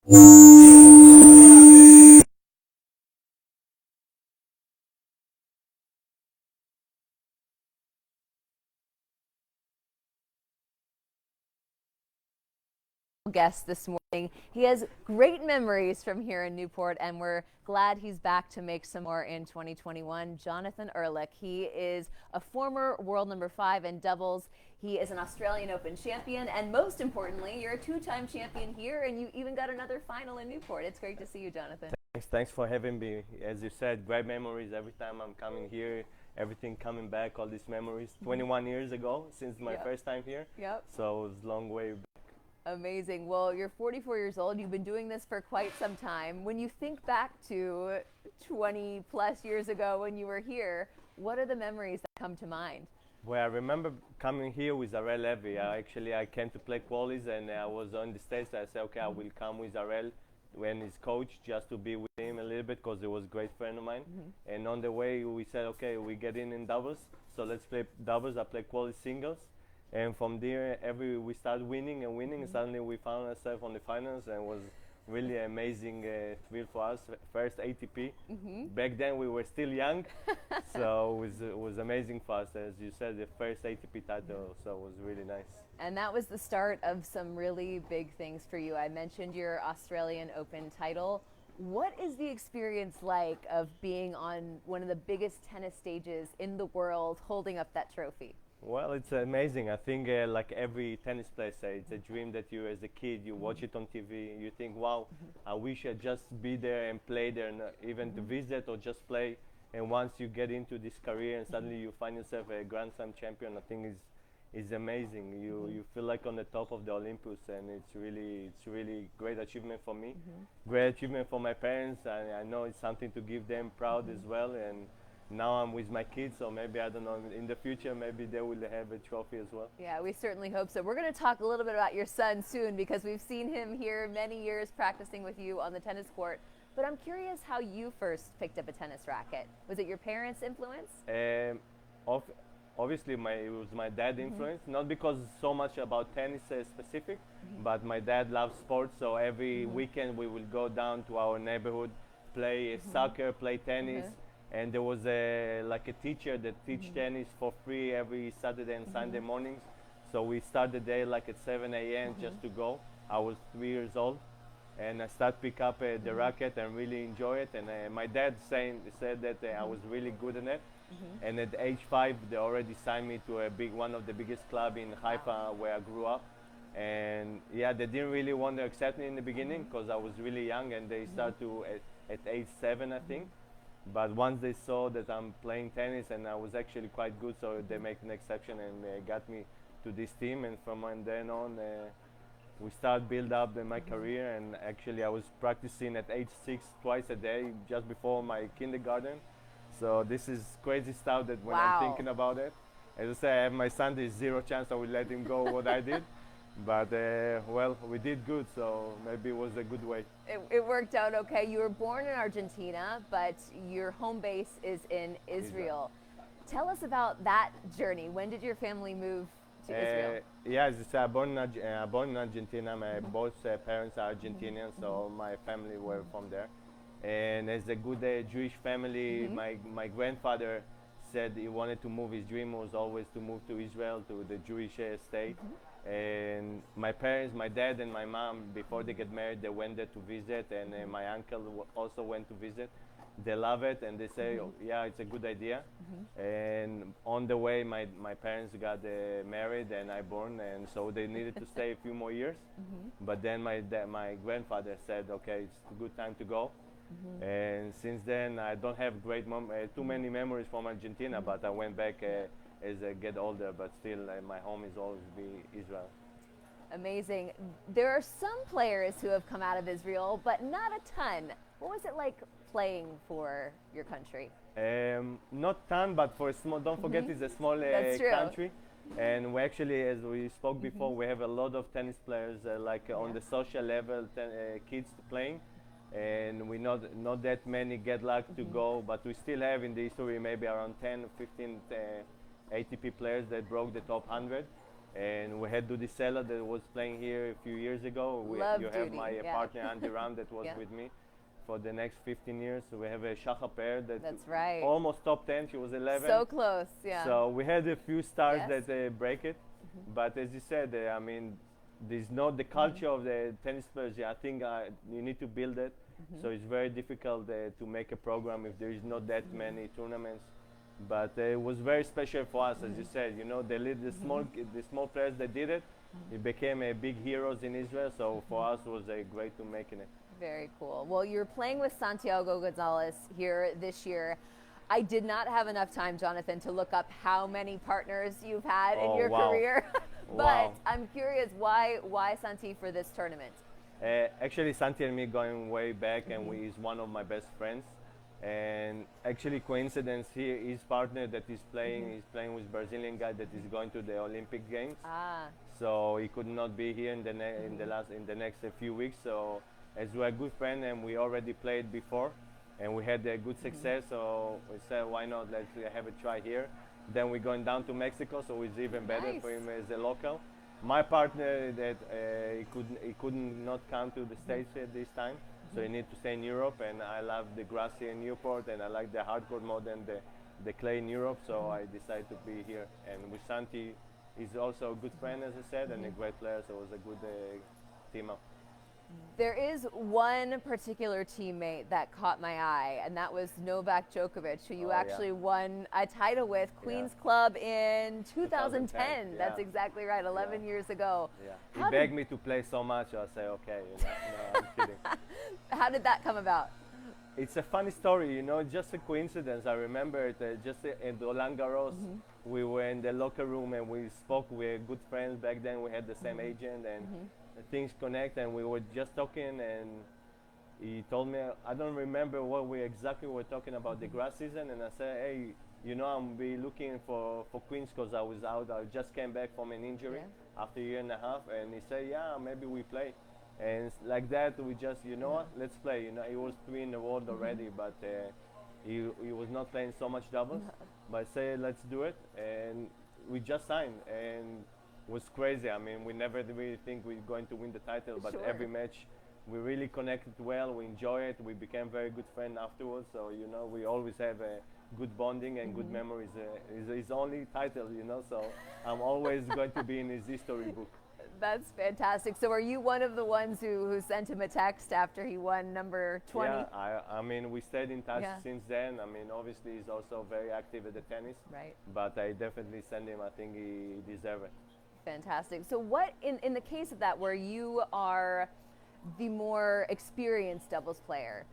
Guest this morning. He has great memories from here in Newport, and we're glad he's back to make some more in 2021. Jonathan Erlich. He is a former world number 5 in doubles. He is an Australian Open champion, and most importantly, you're a 2-time champion here, and you even got another final in Newport. It's great to see you, Jonathan. Thanks for having me. As you said, great memories every time I'm coming here. Everything coming back, all these memories. 21 years ago since my first time here. Yep. So it's a long way back. Amazing. Well, you're 44 years old. You've been doing this for quite some time. When you think back to 20 plus years ago when you were here, what are the memories that come to mind? Well, I remember coming here with Erlich. I came to play qualies, and I was on the stage. I said, okay, I will come with Erlich when he's coach, just to be with him a little bit, because he was a great friend of mine. And on the way, we said, okay, we get in doubles, so let's play doubles. I play quality singles. And from there, we started winning and winning, and suddenly we found ourselves on the finals, and it was really amazing thrill for us. First ATP. Back then we were still young, so it was amazing for us. As you said, the first ATP title, so it was really nice. And that was the start of some really big things for you. I mentioned your Australian Open title. What is the experience like of being on one of the biggest tennis stages in the world, holding up that trophy? Well, it's amazing. I think like every tennis player says, it's a dream that you, as a kid, you watch it on TV, you think, wow, I wish I'd just be there and play there, and even to visit or just play. And once you get into this career and suddenly you find yourself a Grand Slam champion, I think is amazing. You feel like on the top of the Olympus, and it's really great achievement for me, great achievement for my parents. I know it's something to give them proud as well. And now I'm with my kids, so maybe, I don't know, in the future, maybe they will have a trophy as well. Yeah, we certainly hope so. We're going to talk a little bit about your son soon, because we've seen him here many years practicing with you on the tennis court. But I'm curious how you first picked up a tennis racket. Was it your parents' influence? Obviously, it was my dad's influence, not because so much about tennis specific, but my dad loves sports, so every weekend we will go down to our neighborhood, play soccer, play tennis. And there was a teacher that teach tennis for free every Saturday and Sunday mornings. So we start the day like at 7 a.m. just to go. I was 3 years old, and I started pick up the racket and really enjoy it. And my dad said that I was really good in it. And at age 5, they already signed me to one of the biggest club in Haifa, where I grew up. And yeah, they didn't really want to accept me in the beginning because I was really young, and they started to at age 7, I think. But once they saw that I'm playing tennis and I was actually quite good, so they made an exception and got me to this team. And from then on, we started build up my career. And actually, I was practicing at age 6 twice a day just before my kindergarten. So this is crazy stuff that when I'm thinking about it, as I say, I have my son. There's zero chance I will let him go what I did. But well, we did good, so maybe it was a good way. It worked out okay. You were born in Argentina, but your home base is in Israel. Tell us about that journey. When did your family move to Israel? Yeah, as I said, born in Argentina. My both parents are Argentinian, so my family were from there. And as a good Jewish family, my grandfather said he wanted to move. His dream was always to move to Israel, to the Jewish state. And my parents, my dad and my mom, before they get married, they went there to visit, and my uncle also went to visit. They love it, and they say, oh, yeah, it's a good idea. And on the way, my parents got married, and I born, and so they needed to stay a few more years. But then my grandfather said, okay, it's a good time to go. And since then, I don't have too many memories from Argentina, but I went back as I get older, but still my home is always be Israel. Amazing. There are some players who have come out of Israel, but not a ton. What was it like playing for your country? Not ton, but for a small, don't forget it's a small country. And we actually, as we spoke before, we have a lot of tennis players on the social level, kids playing. And we not that many get luck to go, but we still have in the history maybe around 10 or 15 ATP players that broke the top 100. And we had Dudi Sela that was playing here a few years ago. Love You have Dudi, my yeah. partner Andy Ram that was Yeah. with me for the next 15 years. So we have a Shacha pair That's right. almost top 10. She was 11. So close, yeah. So we had a few stars Yes. that break it. But as you said, I mean, there's not the culture of the tennis players. I think you need to build it. So it's very difficult to make a program if there is not that many tournaments. But it was very special for us, as you said. You know, the small players that did it, it became big heroes in Israel. So for us, it was great to make it. Very cool. Well, you're playing with Santiago Gonzalez here this year. I did not have enough time, Jonathan, to look up how many partners you've had in your wow. career. But Wow. I'm curious, why Santi for this tournament? Actually, Santi and me going way back, and he's one of my best friends. And actually, coincidence here, his partner that he's playing with Brazilian guy that is going to the Olympic Games. Ah, So he could not be here in the next few weeks. So as we're good friends and we already played before, and we had a good success, so we said why not, let's have a try here. Then we're going down to Mexico, so it's even better Nice. for him as a local. My partner that he couldn't not come to the States at this time, so he need to stay in Europe, and I love the grass here in Newport, and I like the hardcore more than the clay in Europe, so I decided to be here. And with Santi, he's also a good friend, as I said, and a great player, so it was a good team up. there is one particular teammate that caught my eye, and that was Novak Djokovic, who you Oh, yeah. actually won a title with, Queen's Club in 2010. 2010, That's yeah. exactly right, 11 Yeah. years ago. Yeah, How he begged me to play so much, I say okay. You know? No, I'm kidding. How did that come about? It's a funny story, you know, just a coincidence. I remember it just at Roland Garros. We were in the locker room and we spoke. We were good friends back then. We had the same agent and things connect. And we were just talking and he told me, I don't remember what we exactly were talking about the grass season. And I said, hey, you know, I'm be looking for Queens because I was out. I just came back from an injury after a year and a half. And he said, yeah, maybe we play. And like that, we just, you know what, let's play. You know, he was 3 in the world already, but he was not playing so much doubles. But I said, let's do it. And we just signed. And it was crazy. I mean, we never really think we're going to win the title, but Sure. every match, we really connected well. We enjoy it. We became very good friends afterwards. So, you know, we always have a good bonding and good memories. It's his only title, you know, so I'm always going to be in his history book. That's fantastic. So, are you one of the ones who sent him a text after he won number 20? Yeah, I mean, we stayed in touch Yeah. since then. I mean, obviously, he's also very active at the tennis. Right. But I definitely send him. I think he deserves it. Fantastic. So, what in the case of that, where you are the more experienced doubles player,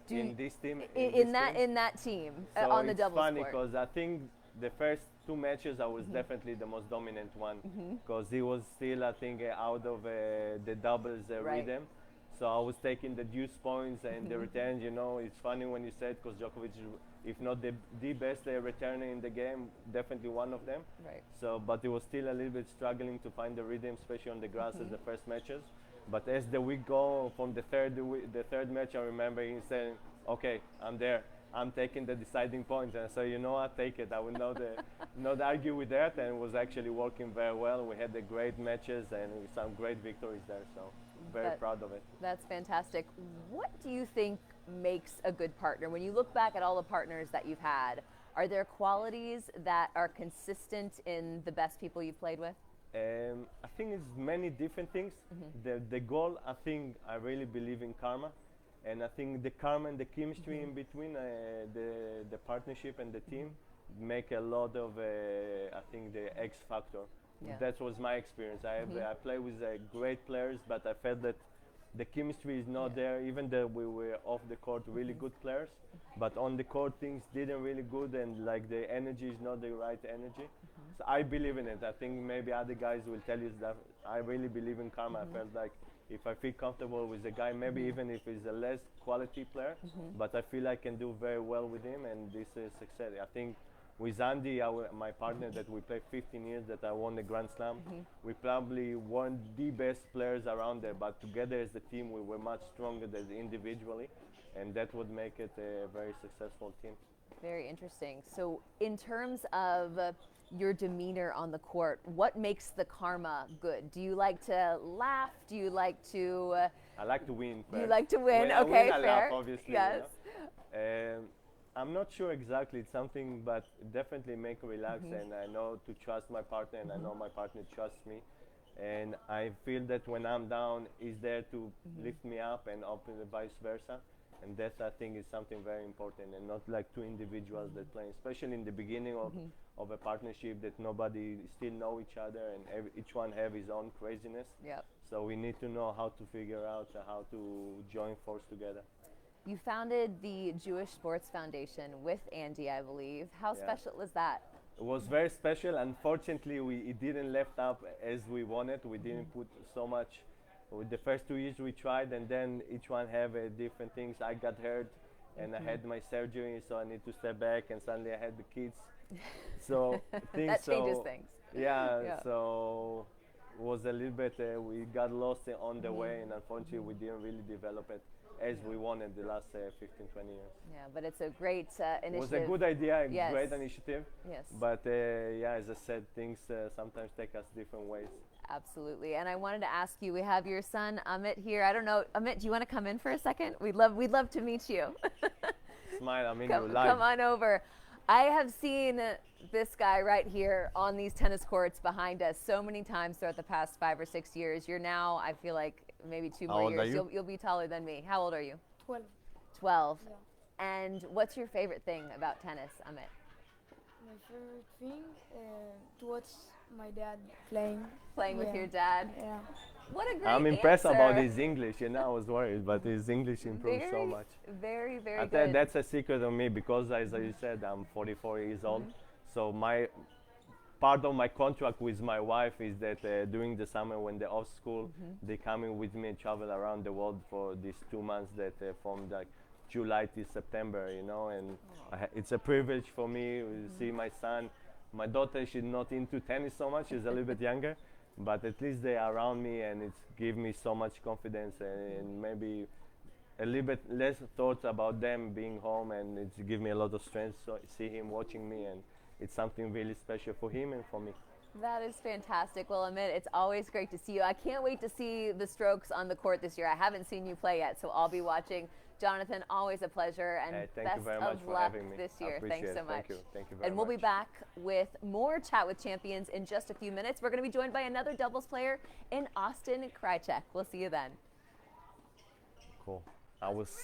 In this team, in that team so on the it's doubles funny court? because I think the first 2 matches I was definitely the most dominant one because he was still, I think, out of the doubles Right. rhythm. So I was taking the deuce points and the returns. You know, it's funny when you said because Djokovic, if not the best returner in the game, definitely one of them. Right. So, but he was still a little bit struggling to find the rhythm, especially on the grass as the first matches. But as the week go, from the third match, I remember him saying, "Okay, I'm there. I'm taking the deciding points." And so, you know what, take it. I will not argue with that. And it was actually working very well. We had the great matches and some great victories there. So, very proud of it. That's fantastic. What do you think makes a good partner? When you look back at all the partners that you've had, are there qualities that are consistent in the best people you've played with? I think it's many different things. The goal, I think, I really believe in karma. And I think the karma and the chemistry in between the partnership and the team make a lot of, I think, the X factor. Yeah. That was my experience. I play with great players, but I felt that the chemistry is not there, even though we were off the court really good players. But on the court, things didn't really good, and like the energy is not the right energy. So I believe in it. I think maybe other guys will tell you that I really believe in karma. I felt like if I feel comfortable with the guy, maybe even if he's a less quality player, but I feel I can do very well with him, and this is success. I think with Andy, my partner that we played 15 years, that I won the Grand Slam, we probably weren't the best players around there, but together as a team, we were much stronger than individually. and that would make it a very successful team. Very interesting. So, in terms of your demeanor on the court, what makes the karma good? Do you like to laugh? Do you like to? I like to win. Do you First. like to win? When I Okay, win, I fair. laugh, obviously. Yes. I'm not sure exactly. It's something, but definitely make me relax, and I know to trust my partner, and I know my partner trusts me. And I feel that when I'm down, he's there to lift me up, and open the vice versa. And that I think is something very important, and not like two individuals that play, especially in the beginning of a partnership that nobody still know each other, and each one have his own craziness. Yep. So we need to know how to figure out how to join force together. You founded the Jewish Sports Foundation with Andy, I believe. How Yeah. special was that? It was very special. Unfortunately, it didn't left up as we wanted. We didn't put so much. With the first 2 years we tried, and then each one have different things. I got hurt, and I had my surgery, so I need to step back, and suddenly I had the kids. So things. That changes things. Yeah, Yeah. so it was a little bit. We got lost on the way, and unfortunately we didn't really develop it as we wanted the last 15, 20 years. Yeah, but it's a great initiative. It was a good idea, a Yes. great initiative. Yes. But yeah, as I said, things sometimes take us different ways. Absolutely. And I wanted to ask you, we have your son Amit here. I don't know, Amit, do you want to come in for a second? We'd love to meet you. Smile, I mean, come, you live. come on over. I have seen this guy right here on these tennis courts behind us so many times throughout the past 5 or 6 years. You're now, I feel like, maybe 2 How more old are years. you? You'll be taller than me. How old are you? 12. 12. Yeah. And what's your favorite thing about tennis, Amit? My favorite thing to watch my dad playing. Playing with Yeah. your dad? Yeah. What a great I'm impressed about answer. his English. You know, I was worried, but his English improved so much. Very, very I good. think that's a secret of me because, as you said, I'm 44 years old. So my part of my contract with my wife is that during the summer when they're off school, they come in with me and travel around the world for these 2 months that from like July to September, you know, and it's a privilege for me to see my son. My daughter, she's not into tennis so much, she's a little bit younger, but at least they are around me, and it's give me so much confidence, and maybe a little bit less thoughts about them being home, and it's give me a lot of strength. So see him watching me, and it's something really special for him and for me. That is fantastic. Well, Amit, it's always great to see you. I can't wait to see the strokes on the court this year. I haven't seen you play yet, so I'll be watching. Jonathan, always a pleasure, and Hey, thank best you very much of for luck having me. this I year. appreciate Thanks so it. much. Thank you very And we'll be much. back with more Chat with Champions in just a few minutes. We're going to be joined by another doubles player in Austin Krajicek. We'll see you then. Cool. I was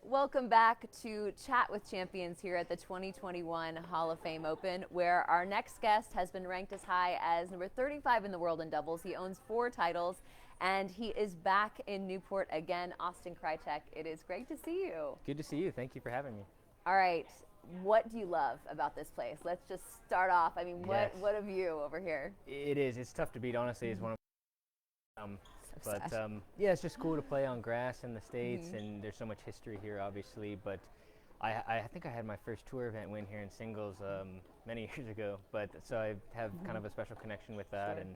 Welcome back to Chat with Champions here at the 2021 Hall of Fame Open, where our next guest has been ranked as high as number 35 in the world in doubles. He owns 4 titles, and he is back in Newport again. Austin Krajicek, it is great to see you. Good to see you. Thank you for having me. All right, what do you love about this place? Let's just start off. I mean, Yes. what have you over here? It is. It's tough to beat, honestly. It's one of So but sad. yeah, it's just cool to play on grass in the States, and there's so much history here, obviously. But I think I had my first tour event win here in singles many years ago. But so I have kind of a special connection with that, Sure. and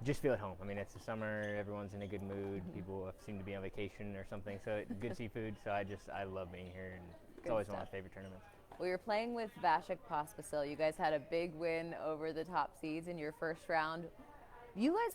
just feel at home. I mean, it's the summer, everyone's in a good mood. People seem to be on vacation or something. So good seafood. So I love being here, and it's Good always one of stuff. my favorite tournaments. Well, you're playing with Vasek Pospisil. You guys had a big win over the top seeds in your first round. You guys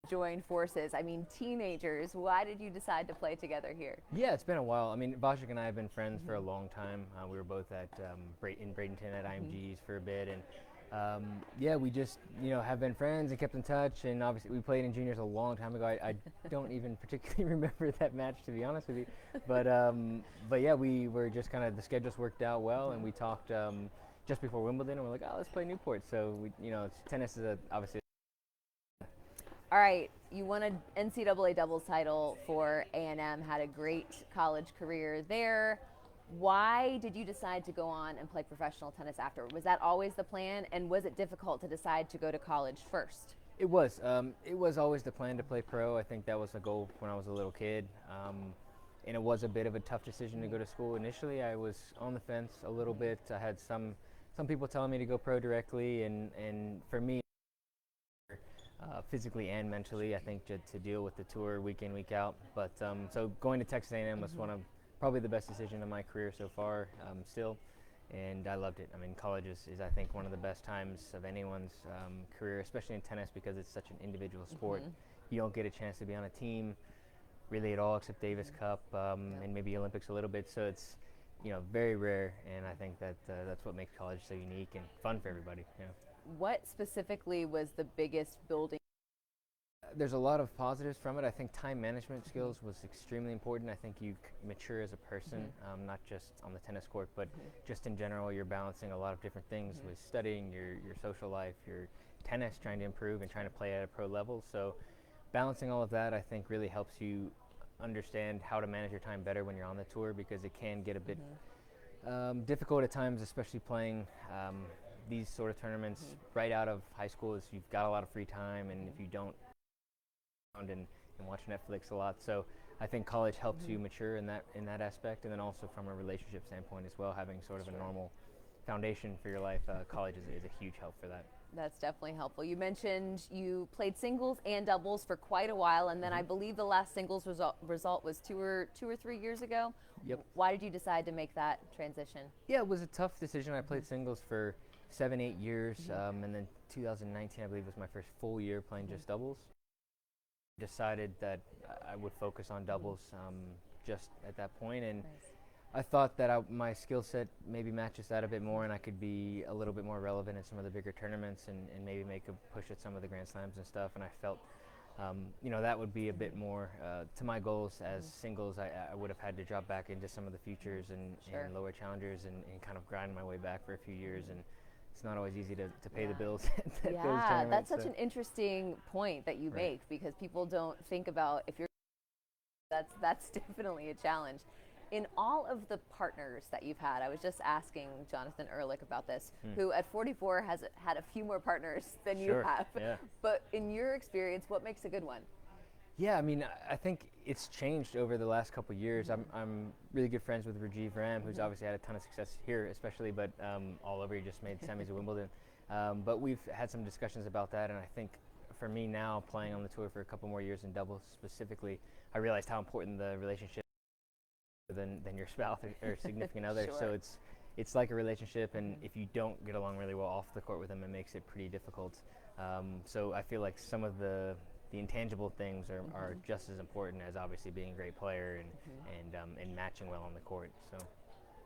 joined forces. I mean, teenagers. Why did you decide to play together here? Yeah, it's been a while. I mean, Vasek and I have been friends for a long time. We were both at in Bradenton at IMG's for a bit, and yeah, we just have been friends and kept in touch. And obviously, we played in juniors a long time ago. I don't even particularly remember that match, to be honest with you. But yeah, we were just kind of, the schedules worked out well, and we talked just before Wimbledon, and we're like, oh, let's play Newport. So tennis is obviously. All right, you won an NCAA doubles title for A&M, had a great college career there. Why did you decide to go on and play professional tennis after? Was that always the plan, and was it difficult to decide to go to college first? It was. It was always the plan to play pro. I think that was the goal when I was a little kid. And it was a bit of a tough decision to go to school. Initially, I was on the fence a little bit. I had some people telling me to go pro directly, and for me, physically and mentally, I think to deal with the tour week in, week out. But so going to Texas A&M was one of probably the best decision of my career so far, still, and I loved it. I mean, college is I think one of the best times of anyone's career, especially in tennis, because it's such an individual sport. You don't get a chance to be on a team really at all, except Davis Cup and maybe Olympics a little bit. So it's very rare, and I think that that's what makes college so unique and fun for everybody. What specifically was the biggest building? There's a lot of positives from it. I think time management skills was extremely important. I think you mature as a person, not just on the tennis court, but just in general. You're balancing a lot of different things with studying, your social life, your tennis, trying to improve and trying to play at a pro level. So balancing all of that, I think, really helps you understand how to manage your time better when you're on the tour, because it can get a bit difficult at times, especially playing these sort of tournaments right out of high school. Is you've got a lot of free time, and if you don't and watch Netflix a lot. So I think college helps you mature in that aspect, and then also from a relationship standpoint as well, having sort of a normal foundation for your life. College is a huge help for that. That's definitely helpful. You mentioned you played singles and doubles for quite a while, and then I believe the last singles result was two or 3 years ago. Yep. Why did you decide to make that transition? Yeah, it was a tough decision. I played singles for 7-8 years, and then 2019, I believe, was my first full year playing just doubles. Decided that I would focus on doubles just at that point, and I thought that my skill set maybe matches that a bit more, and I could be a little bit more relevant in some of the bigger tournaments, and maybe make a push at some of the Grand Slams and stuff. And I felt that would be a bit more to my goals. As singles, I would have had to drop back into some of the futures and lower challengers, and kind of grind my way back for a few years, and it's not always easy to pay the bills at those tournaments. That's such an interesting point that you make, because people don't think about, if you're, that's definitely a challenge. In all of the partners that you've had, I was just asking Jonathan Erlich about this, who at 44 has had a few more partners than you have. Yeah. But in your experience, what makes a good one? Yeah, I mean, I think it's changed over the last couple of years. I'm really good friends with Rajiv Ram, who's obviously had a ton of success here, especially, but all over. He just made semis at Wimbledon. But we've had some discussions about that, and I think for me now, playing on the tour for a couple more years in doubles specifically, I realized how important the relationship than your spouse or significant other. So it's like a relationship, and if you don't get along really well off the court with them, it makes it pretty difficult. So I feel like some of the intangible things are just as important as obviously being a great player and matching well on the court. So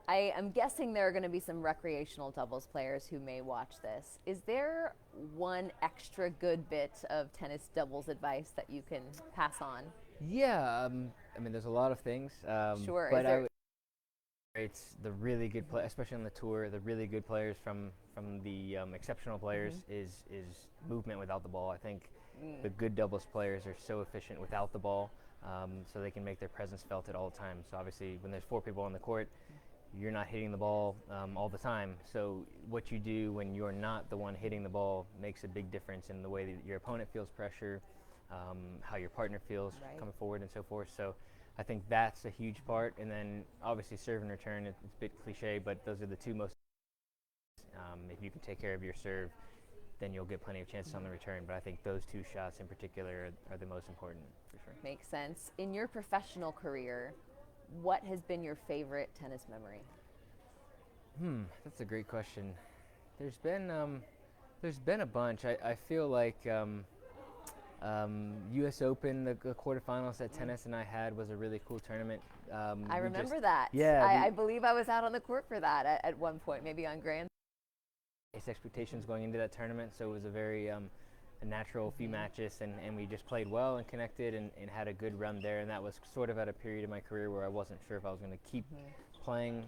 I am guessing there are going to be some recreational doubles players who may watch this. Is there one extra good bit of tennis doubles advice that you can pass on? Yeah, I mean, there's a lot of things, Sure. Is but there? it's the really good play, especially on the tour. The really good players from the exceptional players is movement without the ball. I think the good doubles players are so efficient without the ball, so they can make their presence felt at all times. So obviously, when there's 4 people on the court, you're not hitting the ball all the time. So what you do when you're not the one hitting the ball makes a big difference in the way that your opponent feels pressure, how your partner feels Right. coming forward, and so forth. So I think that's a huge part. And then obviously serve and return, it's a bit cliche, but those are the two most. If you can take care of your serve, then you'll get plenty of chances on the return. But I think those 2 shots in particular are the most important for sure. Makes sense. In your professional career, what has been your favorite tennis memory? That's a great question. There's been a bunch. I feel like U.S. Open, the quarterfinals that tennis and I had was a really cool tournament. I remember that. Yeah, I believe I was out on the court for that at one point, maybe on Grand. Expectations going into that tournament, so it was a very a natural few matches, and we just played well and connected and had a good run there. And that was sort of at a period in my career where I wasn't sure if I was going to keep playing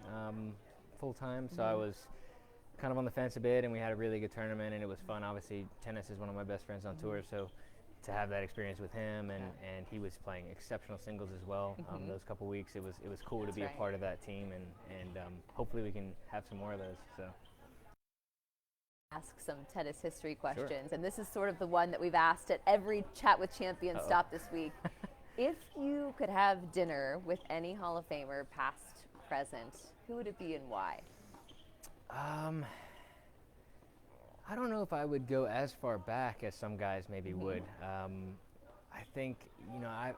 full time, so I was kind of on the fence a bit, and we had a really good tournament, and it was fun. Obviously, tennis is one of my best friends on tour, so to have that experience with him, and he was playing exceptional singles as well. Those couple weeks, it was cool to That's be right. a part of that team, and hopefully we can have some more of those. So. Ask some tennis history questions, and this is sort of the one that we've asked at every Chat with Champions stop this week. If you could have dinner with any Hall of Famer, past, present, who would it be and why? I don't know if I would go as far back as some guys maybe would. I think,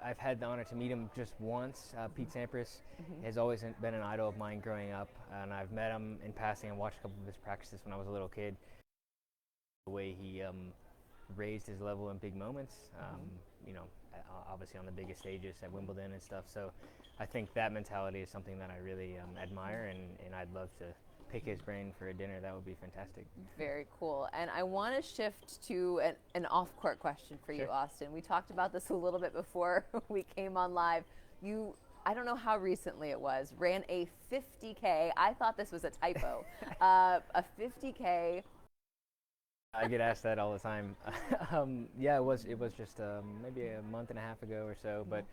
I've had the honor to meet him just once. Pete Sampras has always been an idol of mine growing up, and I've met him in passing and watched a couple of his practices when I was a little kid. The way he raised his level in big moments, obviously on the biggest stages at Wimbledon and stuff. So I think that mentality is something that I really admire, and I'd love to pick his brain for a dinner. That would be fantastic. Very cool. And I want to shift to an off-court question for you, Sure. Austin. We talked about this a little bit before we came on live. You, I don't know how recently it was, ran a 50K. I thought this was a typo. A 50K. I get asked that all the time. Yeah, it was just maybe a month and a half ago or so. But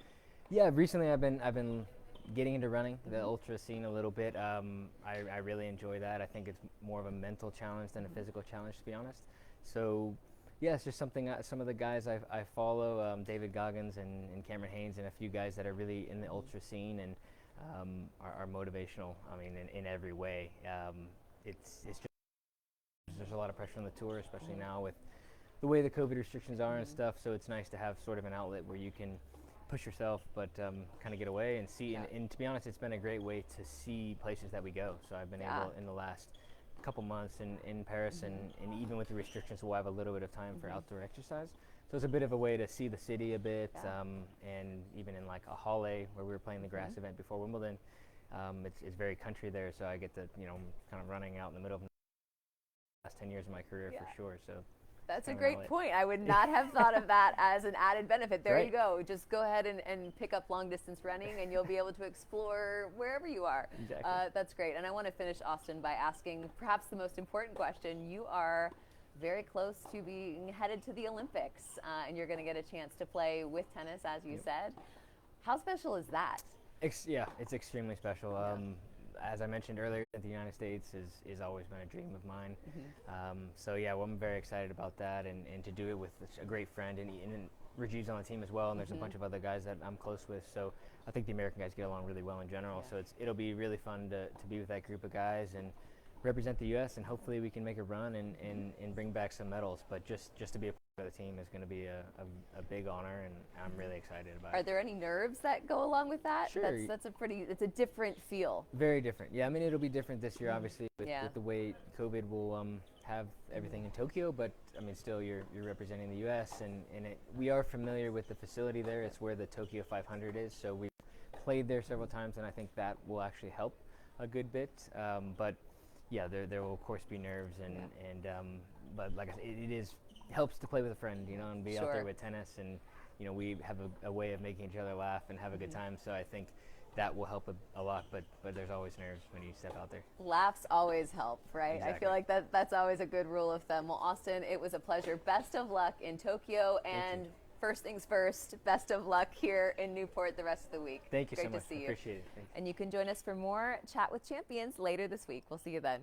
yeah, recently I've been getting into running the ultra scene a little bit. I really enjoy that. I think it's more of a mental challenge than a physical challenge, to be honest. So yeah, it's just something some of the guys I follow, David Goggins and Cameron Haynes, and a few guys that are really in the ultra scene and are motivational. I mean, in every way. It's just there's a lot of pressure on the tour, especially now with the way the COVID restrictions are and stuff. So it's nice to have sort of an outlet where you can push yourself, but kind of get away and see. And to be honest, it's been a great way to see places that we go. So I've been able in the last couple months in Paris, and even with the restrictions, we'll have a little bit of time for outdoor exercise. So it's a bit of a way to see the city a bit, and even in like a Halle where we were playing the grass event before Wimbledon, it's very country there. So I get to kind of running out in the middle of the last 10 years of my career for sure. So that's a great point. I would not have thought of that as an added benefit. There you go. Just go ahead and pick up long distance running, and you'll be able to explore wherever you are. Exactly. That's great. And I want to finish, Austin, by asking perhaps the most important question. You are very close to being headed to the Olympics, and you're going to get a chance to play with tennis, as you said. How special is that? Yeah, it's extremely special. As I mentioned earlier, the United States is always been a dream of mine. So yeah, well, I'm very excited about that, and to do it with a great friend, and Rajiv's on the team as well, and there's a bunch of other guys that I'm close with. So I think the American guys get along really well in general. So it'll be really fun to be with that group of guys and represent the U.S. and hopefully we can make a run and bring back some medals. But just to be a part of the team is going to be a big honor, and I'm really excited about it. Are there any nerves that go along with that? Sure. It's a different feel. Very different. Yeah, I mean, it'll be different this year, obviously, with the way COVID will have everything in Tokyo. But I mean, still, you're representing the U.S. and we are familiar with the facility there. It's where the Tokyo 500 is, so we've played there several times, and I think that will actually help a good bit. But yeah, there will of course be nerves, but like I said, it helps to play with a friend, and be out there with tennis, and we have a way of making each other laugh and have a good time. So I think that will help a lot, but there's always nerves when you step out there. Laughs always help, right? Exactly. I feel like that's always a good rule of thumb. Well, Austin, it was a pleasure. Best of luck in Tokyo, and first things first, best of luck here in Newport the rest of the week. Thank you Great so much. to see you. Appreciate it. Thank you. And you can join us for more Chat with Champions later this week. We'll see you then.